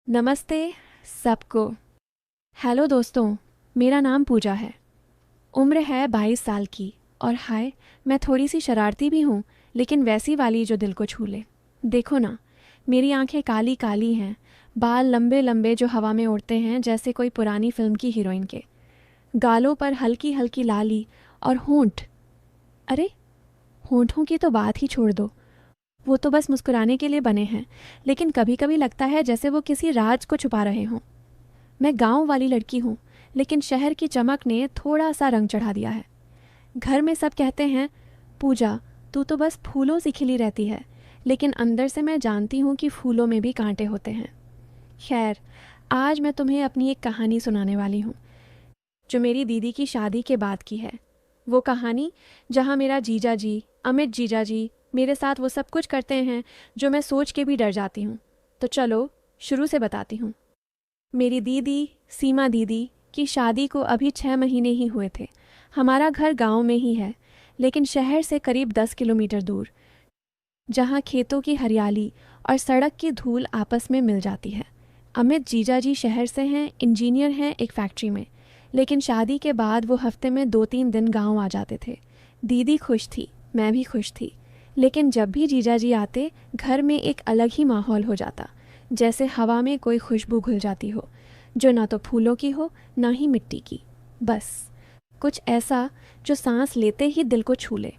नमस्ते सबको। हेलो दोस्तों, मेरा नाम पूजा है। उम्र है 22 साल की और हाय, मैं थोड़ी सी शरारती भी हूँ, लेकिन वैसी वाली जो दिल को छू ले। देखो ना, मेरी आंखें काली काली हैं, बाल लंबे लंबे जो हवा में उड़ते हैं जैसे कोई पुरानी फिल्म की हीरोइन के। गालों पर हल्की हल्की लाली और होंठ। अरे, होंठों की तो बात ही छोड़ दो, वो तो बस मुस्कुराने के लिए बने हैं, लेकिन कभी कभी लगता है जैसे वो किसी राज को छुपा रहे हों। मैं गांव वाली लड़की हूँ, लेकिन शहर की चमक ने थोड़ा सा रंग चढ़ा दिया है। घर में सब कहते हैं, पूजा तू तो बस फूलों सी खिली रहती है, लेकिन अंदर से मैं जानती हूँ कि फूलों में भी कांटे होते हैं। खैर, आज मैं तुम्हें अपनी एक कहानी सुनाने वाली हूँ, जो मेरी दीदी की शादी के बाद की है। वो कहानी जहाँ मेरा जीजा जी, अमित जीजा जी, मेरे साथ वो सब कुछ करते हैं जो मैं सोच के भी डर जाती हूँ। तो चलो शुरू से बताती हूँ। मेरी दीदी, सीमा दीदी की शादी को अभी 6 महीने ही हुए थे। हमारा घर गांव में ही है, लेकिन शहर से करीब 10 किलोमीटर दूर, जहां खेतों की हरियाली और सड़क की धूल आपस में मिल जाती है। अमित जीजा जी शहर से हैं, इंजीनियर हैं एक फैक्ट्री में, लेकिन शादी के बाद वो हफ्ते में 2-3 दिन गांव आ जाते थे। दीदी खुश थी, मैं भी खुश थी, लेकिन जब भी जीजा जी आते, घर में एक अलग ही माहौल हो जाता, जैसे हवा में कोई खुशबू घुल जाती हो, जो ना तो फूलों की हो ना ही मिट्टी की, बस कुछ ऐसा जो सांस लेते ही दिल को छू ले।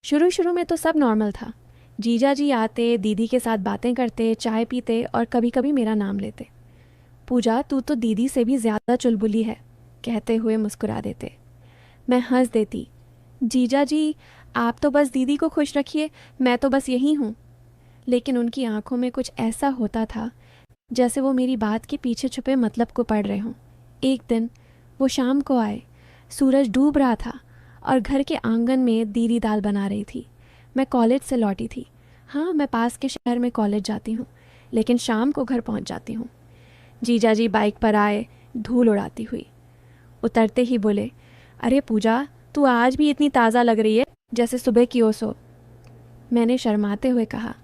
शुरू शुरू में तो सब नॉर्मल था। जीजा जी आते, दीदी के साथ बातें करते, चाय पीते और कभी कभी मेरा नाम लेते। पूजा तू तो दीदी से भी ज़्यादा चुलबुली है, कहते हुए मुस्कुरा देते। मैं हंस देती, जीजा जी आप तो बस दीदी को खुश रखिए, मैं तो बस यही हूँ। लेकिन उनकी आंखों में कुछ ऐसा होता था जैसे वो मेरी बात के पीछे छुपे मतलब को पढ़ रहे हों। एक दिन वो शाम को आए, सूरज डूब रहा था और घर के आंगन में दीदी दाल बना रही थी। मैं कॉलेज से लौटी थी। हाँ, मैं पास के शहर में कॉलेज जाती हूँ, लेकिन शाम को घर पहुँच जाती हूँ। जीजा जी बाइक पर आए, धूल उड़ाती हुई। उतरते ही बोले, अरे पूजा, तू आज भी इतनी ताज़ा लग रही है जैसे सुबह की ओस हो। मैंने शर्माते हुए कहा,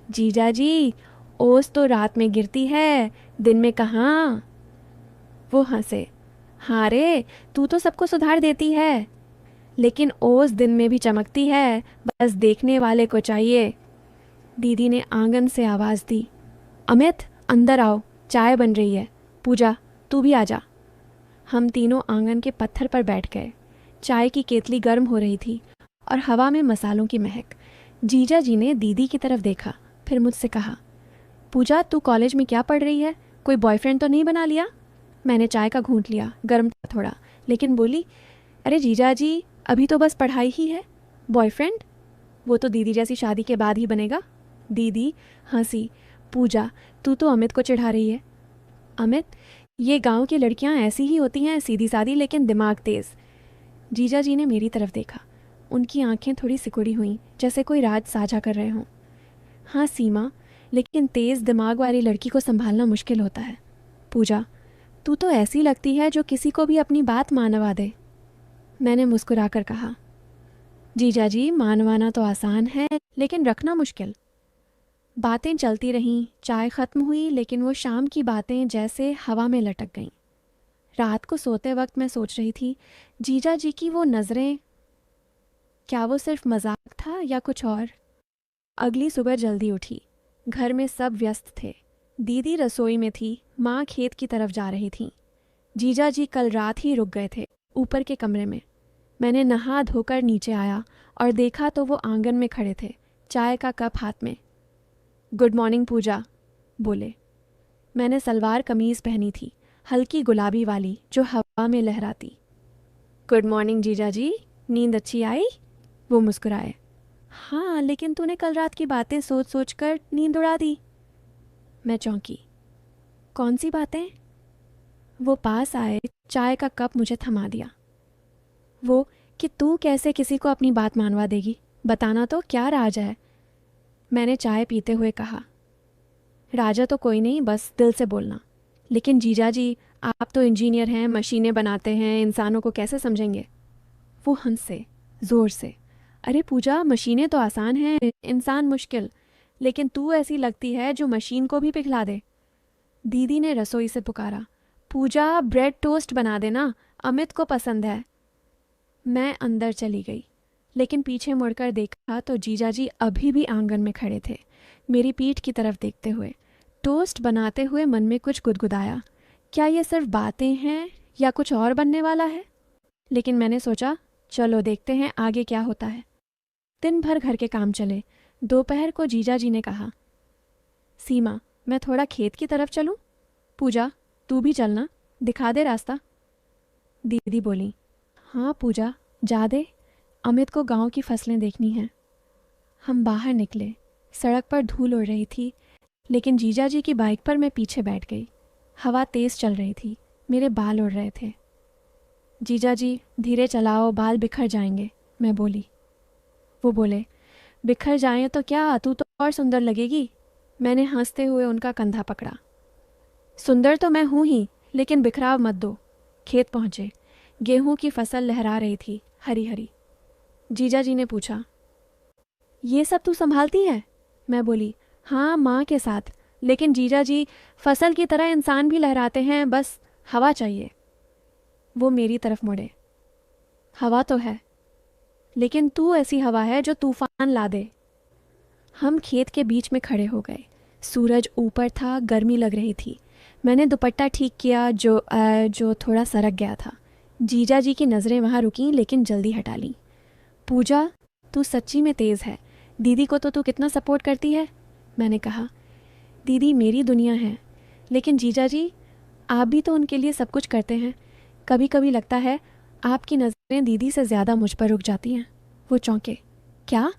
जीजा जी ओस तो रात में गिरती है, दिन में कहाँ। वो हंसे, हाँ रे, तू तो सबको सुधार देती है, लेकिन ओस दिन में भी चमकती है, बस देखने वाले को चाहिए। दीदी ने आंगन से आवाज़ दी, अमित अंदर आओ, चाय बन रही है। पूजा तू भी आ जा। हम तीनों आंगन के पत्थर पर बैठ गए। चाय की केतली गर्म हो रही थी और हवा में मसालों की महक। जीजा जी ने दीदी की तरफ देखा, फिर मुझसे कहा, पूजा तू कॉलेज में क्या पढ़ रही है, कोई बॉयफ्रेंड तो नहीं बना लिया। मैंने चाय का घूंट लिया, गर्म था थोड़ा, लेकिन बोली, अरे जीजा जी अभी तो बस पढ़ाई ही है, बॉयफ्रेंड वो तो दीदी जैसी शादी के बाद ही बनेगा। दीदी हंसी, पूजा तू तो अमित को चिढ़ा रही है। अमित, ये गांव की लड़कियां ऐसी ही होती हैं, सीधी सादी लेकिन दिमाग तेज। जीजा जी ने मेरी तरफ देखा, उनकी आंखें थोड़ी सिकुड़ी हुईं, जैसे कोई राज साझा कर रहे हों। हाँ सीमा, लेकिन तेज दिमाग वाली लड़की को संभालना मुश्किल होता है। पूजा तू तो ऐसी लगती है जो किसी को भी अपनी बात मानवा दे। मैंने मुस्कुराकर कहा, जीजा जी मानवाना तो आसान है, लेकिन रखना मुश्किल। बातें चलती रहीं, चाय खत्म हुई, लेकिन वो शाम की बातें जैसे हवा में लटक गईं। रात को सोते वक्त मैं सोच रही थी, जीजा जी की वो नज़रें, क्या वो सिर्फ मजाक था या कुछ और। अगली सुबह जल्दी उठी। घर में सब व्यस्त थे। दीदी रसोई में थी, माँ खेत की तरफ जा रही थी। जीजा जी कल रात ही रुक गए थे, ऊपर के कमरे में। मैंने नहा धोकर नीचे आया और देखा तो वो आंगन में खड़े थे, चाय का कप हाथ में। गुड मॉर्निंग पूजा, बोले। मैंने सलवार कमीज़ पहनी थी, हल्की गुलाबी वाली जो हवा में लहराती। गुड मॉर्निंग जीजा जी, नींद अच्छी आई? वो मुस्कुराए। हाँ, लेकिन तूने कल रात की बातें सोच सोच कर नींद उड़ा दी। मैं चौंकी। कौन सी बातें? वो पास आए, चाय का कप मुझे थमा दिया। वो कि तू कैसे किसी को अपनी बात मानवा देगी, बताना तो क्या राज है। मैंने चाय पीते हुए कहा, राजा तो कोई नहीं, बस दिल से बोलना। लेकिन जीजा जी आप तो इंजीनियर हैं, मशीनें बनाते हैं, इंसानों को कैसे समझेंगे। वो हंसे ज़ोर से, अरे पूजा मशीनें तो आसान हैं, इंसान मुश्किल, लेकिन तू ऐसी लगती है जो मशीन को भी पिघला दे। दीदी ने रसोई से पुकारा, पूजा ब्रेड टोस्ट बना देना, अमित को पसंद है। मैं अंदर चली गई, लेकिन पीछे मुड़कर देखा तो जीजाजी अभी भी आंगन में खड़े थे, मेरी पीठ की तरफ देखते हुए। टोस्ट बनाते हुए मन में कुछ गुदगुदाया, क्या ये सिर्फ बातें हैं या कुछ और बनने वाला है? लेकिन मैंने सोचा, चलो देखते हैं आगे क्या होता है। दिन भर घर के काम चले। दोपहर को जीजाजी ने कहा, सीमा, मैं थोड़ा खेत की तरफ चलूं? पूजा, तू भी चलना, दिखा दे रास्ता। दीदी बोली, हाँ पूजा, जा दे, अमित को गांव की फसलें देखनी हैं। हम बाहर निकले। सड़क पर धूल उड़ रही थी, लेकिन जीजाजी की बाइक पर मैं पीछे बैठ गई। हवा तेज़ चल रही थी, मेरे बाल उड़ रहे थे। जीजाजी, धीरे चलाओ, बाल बिखर जाएंगे, मैं बोली। वो बोले, बिखर जाएं तो क्या, तू तो और सुंदर लगेगी। मैंने हंसते हुए उनका कंधा पकड़ा। सुंदर तो मैं हूँ ही, लेकिन बिखराव मत दो। खेत पहुँचे। गेहूं की फसल लहरा रही थी, हरी हरी। जीजाजी ने पूछा, ये सब तू संभालती है? मैं बोली, हाँ माँ के साथ, लेकिन जीजाजी, फसल की तरह इंसान भी लहराते हैं, बस हवा चाहिए। वो मेरी तरफ मुड़े, हवा तो है, लेकिन तू ऐसी हवा है जो तूफान ला दे। हम खेत के बीच में खड़े हो गए। सूरज ऊपर था, गर्मी लग रही थी। मैंने दुपट्टा ठीक किया जो थोड़ा सरक गया था। जीजाजी की नज़रें वहाँ रुकीं, लेकिन जल्दी हटा लीं। पूजा, तू सच्ची में तेज़ है। दीदी को तो तू कितना सपोर्ट करती है। मैंने कहा, दीदी मेरी दुनिया है, लेकिन जीजाजी, आप भी तो उनके लिए सब कुछ करते हैं। कभी कभी लगता है आपकी नज़रें दीदी से ज़्यादा मुझ पर रुक जाती हैं। वो चौंके, क्या?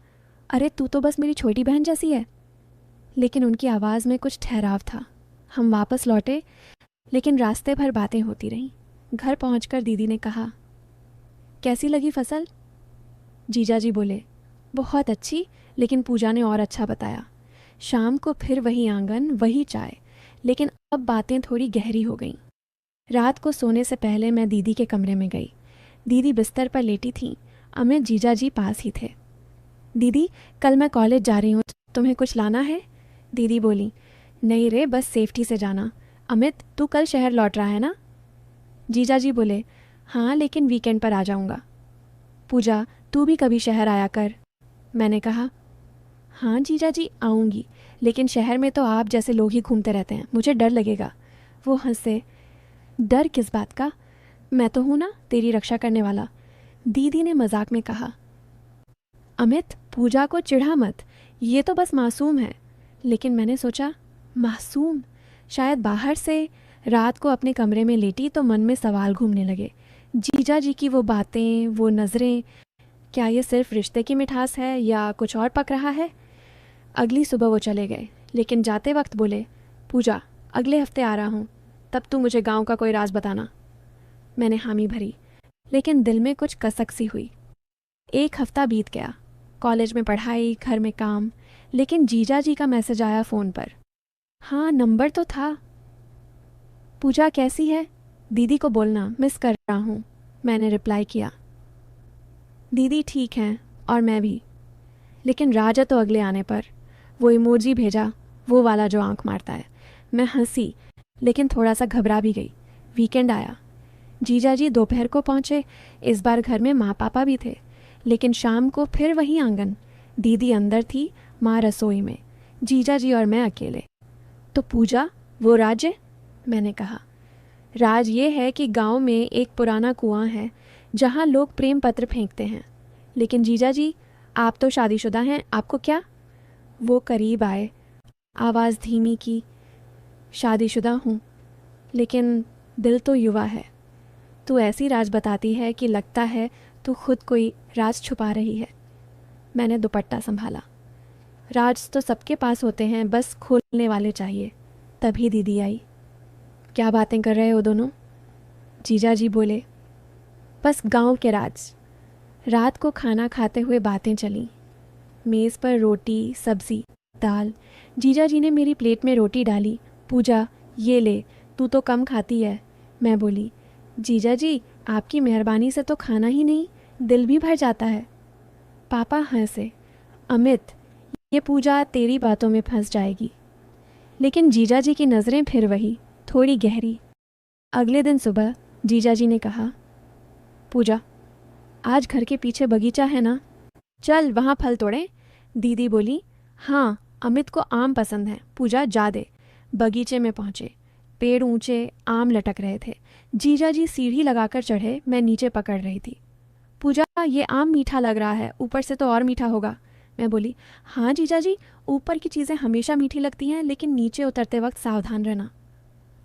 अरे तू तो बस मेरी छोटी बहन जैसी है। लेकिन उनकी आवाज़ में कुछ ठहराव था। हम वापस लौटे, लेकिन रास्ते भर बातें होती रहीं। घर पहुंचकर दीदी ने कहा, कैसी लगी फसल? जीजाजी बोले, बहुत अच्छी, लेकिन पूजा ने और अच्छा बताया। शाम को फिर वही आंगन, वही चाय, लेकिन अब बातें थोड़ी गहरी हो गईं। रात को सोने से पहले मैं दीदी के कमरे में गई। दीदी बिस्तर पर लेटी थीं, अमित जीजाजी पास ही थे। दीदी, कल मैं कॉलेज जा रही हूँ, तुम्हें कुछ लाना है? दीदी बोली, नहीं रे, बस सेफ्टी से जाना। अमित, तू कल शहर लौट रहा है ना? जीजाजी बोले, हाँ, लेकिन वीकेंड पर आ जाऊँगा। पूजा, तू भी कभी शहर आया कर। मैंने कहा, हाँ जीजाजी, आऊँगी, लेकिन शहर में तो आप जैसे लोग ही घूमते रहते हैं, मुझे डर लगेगा। वो हंसे, डर किस बात का? मैं तो हूँ ना तेरी रक्षा करने वाला। दीदी ने मजाक में कहा, अमित, पूजा को चिढ़ा मत, ये तो बस मासूम है। लेकिन मैंने सोचा, मासूम? शायद बाहर से रात को अपने कमरे में लेटी तो मन में सवाल घूमने लगे। जीजाजी की वो बातें, वो नज़रें, क्या ये सिर्फ रिश्ते की मिठास है या कुछ और पक रहा है? अगली सुबह वो चले गए, लेकिन जाते वक्त बोले, पूजा, अगले हफ्ते आ रहा हूँ, तब तू मुझे गांव का कोई राज बताना। मैंने हामी भरी, लेकिन दिल में कुछ कसक सी हुई। एक हफ्ता बीत गया, कॉलेज में पढ़ाई, घर में काम, लेकिन जीजाजी का मैसेज आया फ़ोन पर। हाँ, नंबर तो था। पूजा कैसी है? दीदी को बोलना, मिस कर रहा हूँ, मैंने रिप्लाई किया। दीदी ठीक हैं, और मैं भी। लेकिन राजा तो अगले आने पर। वो इमोजी भेजा, वो वाला जो आंख मारता है। मैं हंसी, लेकिन थोड़ा सा घबरा भी गई। वीकेंड आया। जीजाजी दोपहर को पहुँचे। इस बार घर में माँ पापा भी थे, लेकिन शाम को फिर वही आंगन। दीदी अंदर थी, माँ रसोई में, जीजाजी और मैं अकेले। तो पूजा, वो राज है? मैंने कहा, राज ये है कि गांव में एक पुराना कुआं है जहां लोग प्रेम पत्र फेंकते हैं। लेकिन जीजाजी, आप तो शादीशुदा हैं, आपको क्या? वो करीब आए, आवाज़ धीमी की, शादीशुदा हूँ, लेकिन दिल तो युवा है। तू ऐसी राज बताती है कि लगता है तू खुद कोई राज छुपा रही है। मैंने दुपट्टा संभाला। राज तो सबके पास होते हैं, बस खोलने वाले चाहिए। तभी दीदी आई। क्या बातें कर रहे हो दोनों? जीजाजी बोले, बस गांव के राज। रात को खाना खाते हुए बातें चलीं। मेज़ पर रोटी, सब्ज़ी, दाल। जीजाजी ने मेरी प्लेट में रोटी डाली। पूजा, ये ले, तू तो कम खाती है। मैं बोली, जीजाजी, आपकी मेहरबानी से तो खाना ही नहीं, दिल भी भर जाता है। पापा हंसे। अमित, ये पूजा तेरी बातों में फंस जाएगी। लेकिन जीजा जी की नज़रें फिर वही, थोड़ी गहरी। अगले दिन सुबह जीजा जी ने कहा, पूजा, आज घर के पीछे बगीचा है ना, चल वहाँ फल तोड़ें। दीदी बोली, हाँ अमित को आम पसंद है, पूजा जा दे। बगीचे में पहुँचे। पेड़ ऊंचे, आम लटक रहे थे। जीजा जी सीढ़ी लगाकर चढ़े, मैं नीचे पकड़ रही थी। पूजा, ये आम मीठा लग रहा है, ऊपर से तो और मीठा होगा। मैं बोली, हाँ जीजा जी, ऊपर की चीज़ें हमेशा मीठी लगती हैं, लेकिन नीचे उतरते वक्त सावधान रहना।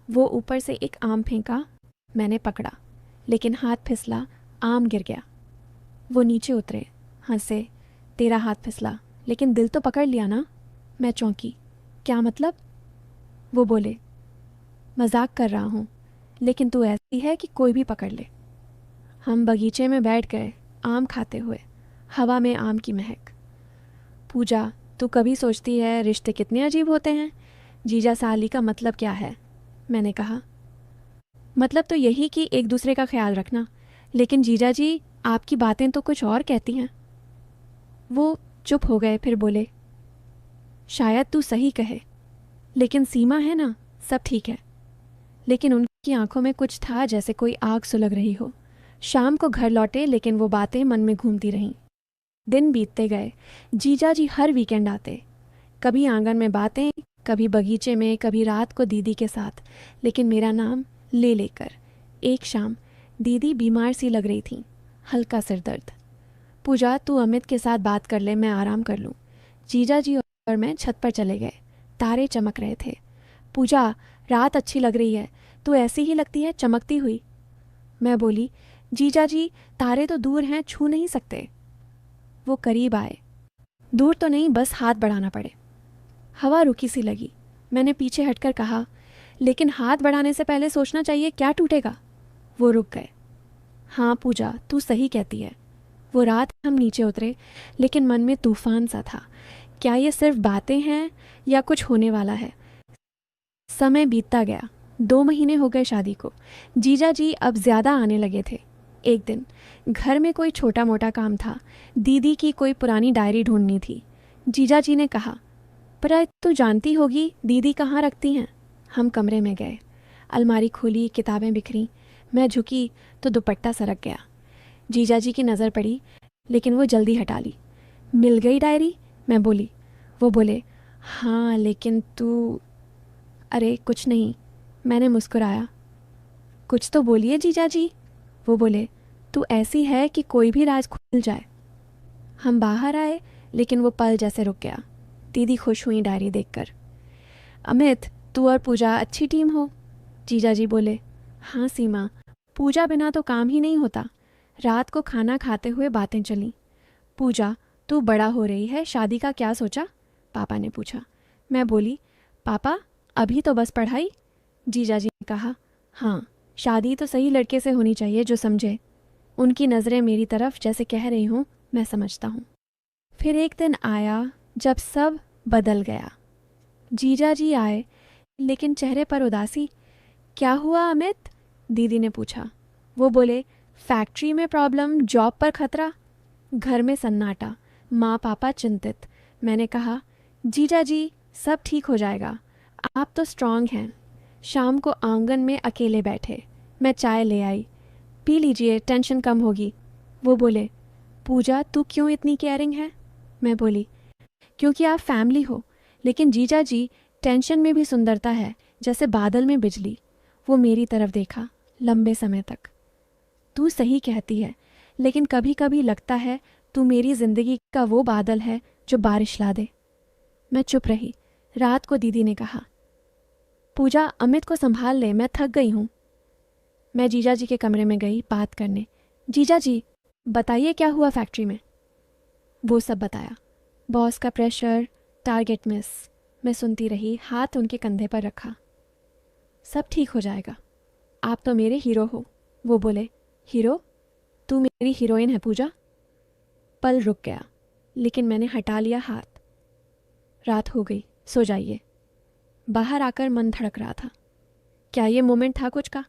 वो ऊपर से एक आम फेंका, मैंने पकड़ा, लेकिन हाथ फिसला, आम गिर गया। वो नीचे उतरे, हंसे, तेरा हाथ फिसला, लेकिन दिल तो पकड़ लिया ना। मैं चौंकी, क्या मतलब? वो बोले, मजाक कर रहा हूँ, लेकिन तू ऐसी है कि कोई भी पकड़ ले। हम बगीचे में बैठ गए, आम खाते हुए, हवा में आम की महक। पूजा, तू कभी सोचती है रिश्ते कितने अजीब होते हैं? जीजा साली का मतलब क्या है? मैंने कहा, मतलब तो यही कि एक दूसरे का ख्याल रखना, लेकिन जीजा जी आपकी बातें तो कुछ और कहती हैं। वो चुप हो गए, फिर बोले, शायद तू सही कहे, लेकिन सीमा है ना, सब ठीक है। लेकिन उनकी आंखों में कुछ था, जैसे कोई आग सुलग रही हो। शाम को घर लौटे, लेकिन वो बातें मन में घूमती रहीं। दिन बीतते गए। जीजा जी हर वीकेंड आते, कभी आंगन में बातें, कभी बगीचे में, कभी रात को दीदी के साथ, लेकिन मेरा नाम ले लेकर। एक शाम दीदी बीमार सी लग रही थी, हल्का सिर दर्द। पूजा, तू अमित के साथ बात कर ले, मैं आराम कर लूँ। जीजा जी और मैं छत पर चले गए। तारे चमक रहे थे। पूजा, रात अच्छी लग रही है, तू ऐसी ही लगती है चमकती हुई। मैं बोली, जीजा जी तारे तो दूर हैं, छू नहीं सकते। वो करीब आए, दूर तो नहीं, बस हाथ बढ़ाना पड़े। हवा रुकी सी लगी। मैंने पीछे हटकर कहा, लेकिन हाथ बढ़ाने से पहले सोचना चाहिए क्या टूटेगा। वो रुक गए। हाँ पूजा, तू सही कहती है। वो रात हम नीचे उतरे, लेकिन मन में तूफान सा था। क्या ये सिर्फ बातें हैं या कुछ होने वाला है? समय बीतता गया। 2 महीने हो गए शादी को। जीजा जी अब ज़्यादा आने लगे थे। एक दिन घर में कोई छोटा मोटा काम था। दीदी की कोई पुरानी डायरी ढूंढनी थी। जीजा जी ने कहा, पर तू जानती होगी दीदी कहाँ रखती हैं। हम कमरे में गए। अलमारी खोली, किताबें बिखरी। मैं झुकी तो दुपट्टा सरक गया। जीजा जी की नज़र पड़ी, लेकिन वो जल्दी हटा ली। मिल गई डायरी? मैं बोली। वो बोले, हाँ लेकिन तू। अरे कुछ नहीं, मैंने मुस्कुराया। कुछ तो बोलिए जीजा जी। वो बोले, तू ऐसी है कि कोई भी राज खुल जाए। हम बाहर आए, लेकिन वो पल जैसे रुक गया। दीदी खुश हुई डायरी देखकर। अमित, तू और पूजा अच्छी टीम हो। जीजा जी बोले, हाँ सीमा, पूजा बिना तो काम ही नहीं होता। रात को खाना खाते हुए बातें चलीं। पूजा, तू बड़ा हो रही है, शादी का क्या सोचा? पापा ने पूछा। मैं बोली, पापा अभी तो बस पढ़ाई। जीजा जी ने कहा, हाँ शादी तो सही लड़के से होनी चाहिए जो समझे। उनकी नज़रें मेरी तरफ, जैसे कह रही हूँ मैं समझता हूँ। फिर एक दिन आया जब सब बदल गया। जीजा जी आए, लेकिन चेहरे पर उदासी। क्या हुआ अमित? दीदी ने पूछा। वो बोले, फैक्ट्री में प्रॉब्लम, जॉब पर खतरा। घर में सन्नाटा, माँ पापा चिंतित। मैंने कहा, जीजा जी सब ठीक हो जाएगा, आप तो स्ट्रांग हैं। शाम को आंगन में अकेले बैठे, मैं चाय ले आई। पी लीजिए, टेंशन कम होगी। वो बोले, पूजा तू क्यों इतनी केयरिंग है? मैं बोली, क्योंकि आप फैमिली हो। लेकिन जीजा जी, टेंशन में भी सुंदरता है, जैसे बादल में बिजली। वो मेरी तरफ देखा लंबे समय तक। तू सही कहती है, लेकिन कभी कभी लगता है तू मेरी ज़िंदगी का वो बादल है जो बारिश ला दे। मैं चुप रही। रात को दीदी ने कहा, पूजा अमित को संभाल ले, मैं थक गई हूँ। मैं जीजा जी के कमरे में गई बात करने। जीजा जी बताइए क्या हुआ फैक्ट्री में? वो सब बताया। बॉस का प्रेशर, टारगेट मिस। मैं सुनती रही, हाथ उनके कंधे पर रखा। सब ठीक हो जाएगा, आप तो मेरे हीरो हो। वो बोले, हीरो? तू मेरी हीरोइन है पूजा। पल रुक गया, लेकिन मैंने हटा लिया हाथ। रात हो गई, सो जाइए। बाहर आकर मन धड़क रहा था। क्या ये मोमेंट था कुछ का?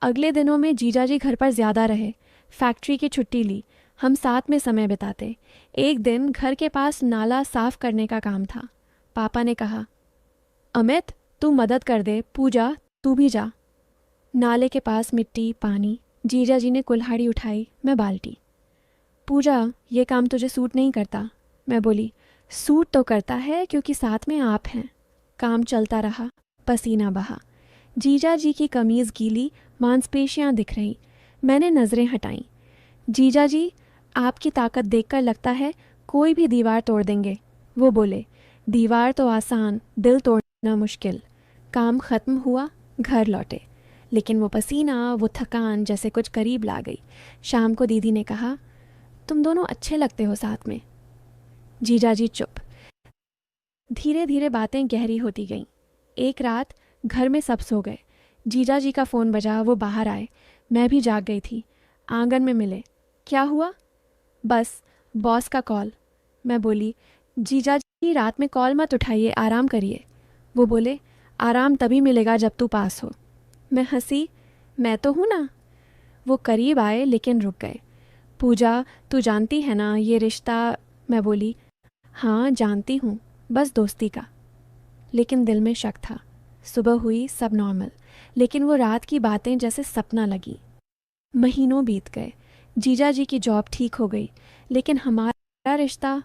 अगले दिनों में जीजा जी घर पर ज़्यादा रहे। फैक्ट्री की छुट्टी ली, हम साथ में समय बिताते। एक दिन घर के पास नाला साफ करने का काम था। पापा ने कहा, अमित तू मदद कर दे, पूजा तू भी जा। नाले के पास मिट्टी पानी, जीजा जी ने कुल्हाड़ी उठाई, मैं बाल्टी। पूजा ये काम तुझे सूट नहीं करता। मैं बोली सूट तो करता है क्योंकि साथ में आप हैं। काम चलता रहा, पसीना बहा, जीजा जी की कमीज़ गीली, मांसपेशियां दिख रही। मैंने नज़रें हटाईं। जीजा जी आपकी ताकत देखकर लगता है कोई भी दीवार तोड़ देंगे। वो बोले दीवार तो आसान, दिल तोड़ना मुश्किल। काम ख़त्म हुआ, घर लौटे, लेकिन वो पसीना, वो थकान जैसे कुछ करीब ला गई। शाम को दीदी ने कहा तुम दोनों अच्छे लगते हो साथ में। जीजा जी चुप। धीरे धीरे बातें गहरी होती गईं। एक रात घर में सब सो गए। जीजा जी का फ़ोन बजा, वो बाहर आए। मैं भी जाग गई थी। आंगन में मिले। क्या हुआ? बस बॉस का कॉल। मैं बोली जीजा जी रात में कॉल मत उठाइए, आराम करिए। वो बोले आराम तभी मिलेगा जब तू पास हो। मैं हंसी, मैं तो हूँ ना। वो करीब आए लेकिन रुक गए। पूजा तू जानती है ना ये रिश्ता। मैं बोली हाँ जानती हूँ, बस दोस्ती का। लेकिन दिल में शक था। सुबह हुई, सब नॉर्मल, लेकिन वो रात की बातें जैसे सपना लगी। महीनों बीत गए। जीजा जी की जॉब ठीक हो गई, लेकिन हमारा रिश्ता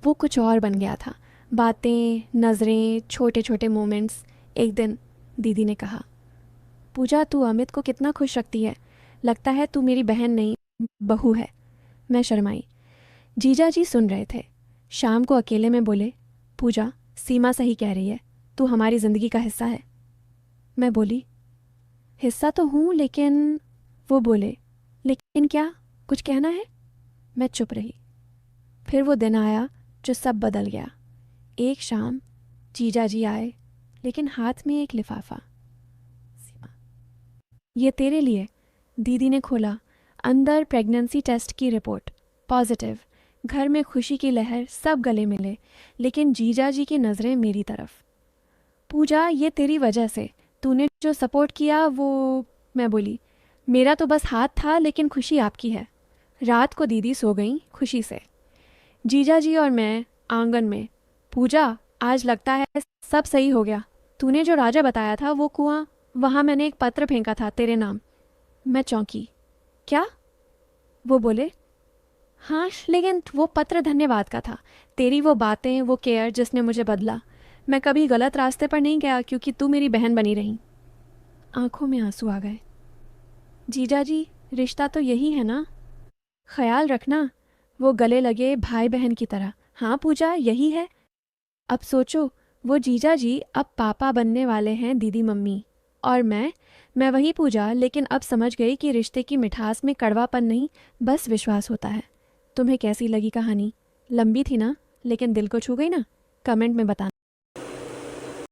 वो कुछ और बन गया था। बातें, नज़रें, छोटे छोटे मोमेंट्स। एक दिन दीदी ने कहा पूजा तू अमित को कितना खुश रखती है, लगता है तू मेरी बहन नहीं बहू है। मैं शर्माई। जीजा जी सुन रहे थे। शाम को अकेले में बोले पूजा सीमा सही कह रही है, तू हमारी ज़िंदगी का हिस्सा है। मैं बोली हिस्सा तो हूँ लेकिन। वो बोले लेकिन क्या, कुछ कहना है? मैं चुप रही। फिर वो दिन आया जो सब बदल गया। एक शाम जीजा जी आए, लेकिन हाथ में एक लिफाफा। सीमा ये तेरे लिए। दीदी ने खोला। अंदर प्रेगनेंसी टेस्ट की रिपोर्ट, पॉजिटिव। घर में खुशी की लहर, सब गले मिले, लेकिन जीजा जी की नज़रें मेरी तरफ। पूजा ये तेरी वजह से, तूने जो सपोर्ट किया वो। मैं बोली मेरा तो बस हाथ था, लेकिन खुशी आपकी है। रात को दीदी सो गई खुशी से। जीजा जी और मैं आंगन में। पूजा आज लगता है सब सही हो गया। तूने जो राजा बताया था वो कुआं, वहाँ मैंने एक पत्र फेंका था तेरे नाम। मैं चौंकी। क्या? वो बोले हाँ, लेकिन वो पत्र धन्यवाद का था। तेरी वो बातें, वो केयर जिसने मुझे बदला। मैं कभी गलत रास्ते पर नहीं गया क्योंकि तू मेरी बहन बनी रही। आंखों में आंसू आ गए। जीजा जी रिश्ता तो यही है ना, ख्याल रखना। वो गले लगे भाई बहन की तरह। हाँ पूजा यही है। अब सोचो वो जीजा जी अब पापा बनने वाले हैं, दीदी मम्मी। और मैं वही पूजा, लेकिन अब समझ गई कि रिश्ते की मिठास में कड़वापन नहीं, बस विश्वास होता है। तुम्हें कैसी लगी कहानी? लंबी थी ना, लेकिन दिल को छू गई ना? कमेंट में बताना।